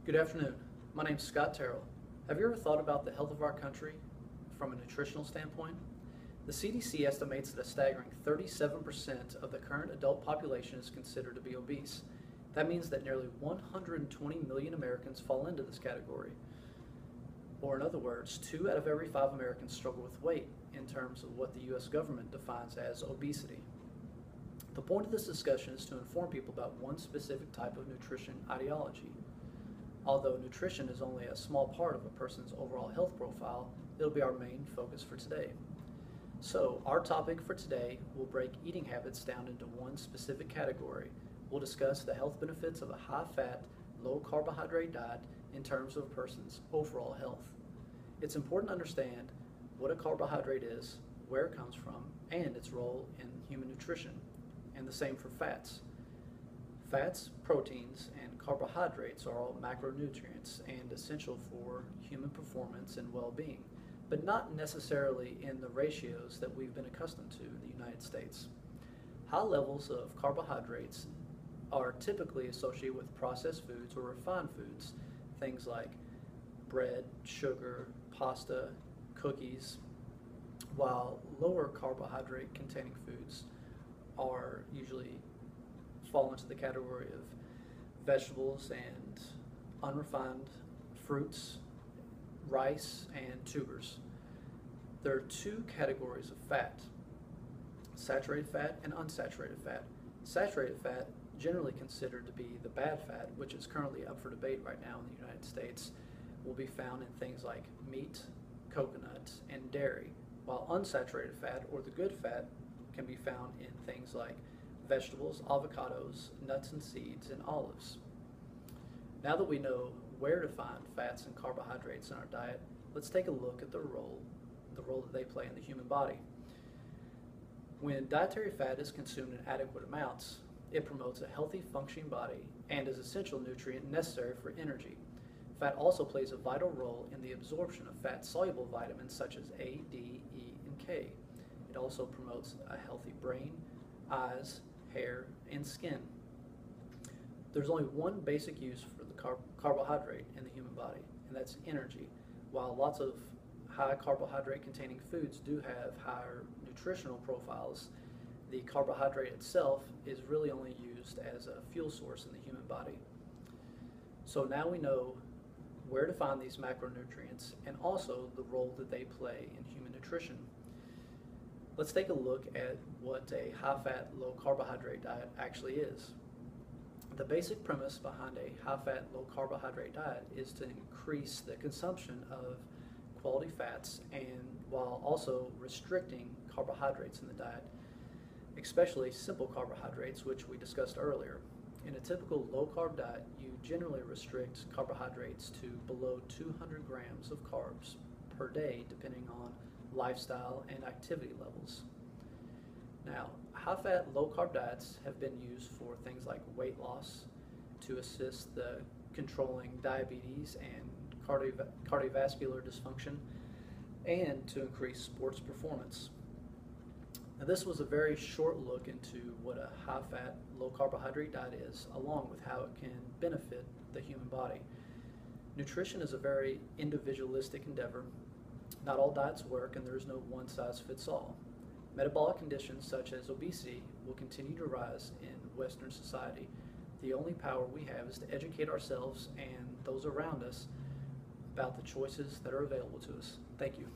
Good afternoon. My name is Scott Terrill. Have you ever thought about the health of our country from a nutritional standpoint? The CDC estimates that a staggering 37% of the current adult population is considered to be obese. That means that nearly 120 million Americans fall into this category. Or in other words, 2 out of every 5 Americans struggle with weight in terms of what the U.S. government defines as obesity. The point of this discussion is to inform people about one specific type of nutrition ideology. Although nutrition is only a small part of a person's overall health profile, it'll be our main focus for today. So, our topic for today will break eating habits down into one specific category. We'll discuss the health benefits of a high-fat, low-carbohydrate diet in terms of a person's overall health. It's important to understand what a carbohydrate is, where it comes from, and its role in human nutrition, and the same for fats. Fats, proteins, and carbohydrates are all macronutrients and essential for human performance and well-being, but not necessarily in the ratios that we've been accustomed to in the United States. High levels of carbohydrates are typically associated with processed foods or refined foods, things like bread, sugar, pasta, cookies, while lower carbohydrate containing foods are usually fall into the category of vegetables and unrefined fruits, rice, and tubers. There are 2 categories of fat: saturated fat and unsaturated fat. Saturated fat, generally considered to be the bad fat, which is currently up for debate right now in the United States, will be found in things like meat, coconut, and dairy, while unsaturated fat, or the good fat, can be found in things like vegetables, avocados, nuts and seeds, and olives. Now that we know where to find fats and carbohydrates in our diet, let's take a look at the role that they play in the human body. When dietary fat is consumed in adequate amounts, it promotes a healthy, functioning body and is an essential nutrient necessary for energy. Fat also plays a vital role in the absorption of fat-soluble vitamins such as A, D, E, and K. It also promotes a healthy brain, eyes, hair, and skin. There's only one basic use for the carbohydrate in the human body, and that's energy. While lots of high carbohydrate containing foods do have higher nutritional profiles, the carbohydrate itself is really only used as a fuel source in the human body. So now we know where to find these macronutrients and also the role that they play in human nutrition. Let's take a look at what a high-fat, low-carbohydrate diet actually is. The basic premise behind a high-fat, low-carbohydrate diet is to increase the consumption of quality fats and while also restricting carbohydrates in the diet, especially simple carbohydrates, which we discussed earlier. In a typical low-carb diet, you generally restrict carbohydrates to below 200 grams of carbs per day, depending on lifestyle and activity levels. Now, high-fat, low-carb diets have been used for things like weight loss, to assist the controlling diabetes and cardiovascular dysfunction, and to increase sports performance. Now, this was a very short look into what a high-fat, low-carbohydrate diet is, along with how it can benefit the human body. Nutrition is a very individualistic endeavor. Not all diets work, and there is no one-size-fits-all. Metabolic conditions such as obesity will continue to rise in Western society. The only power we have is to educate ourselves and those around us about the choices that are available to us. Thank you.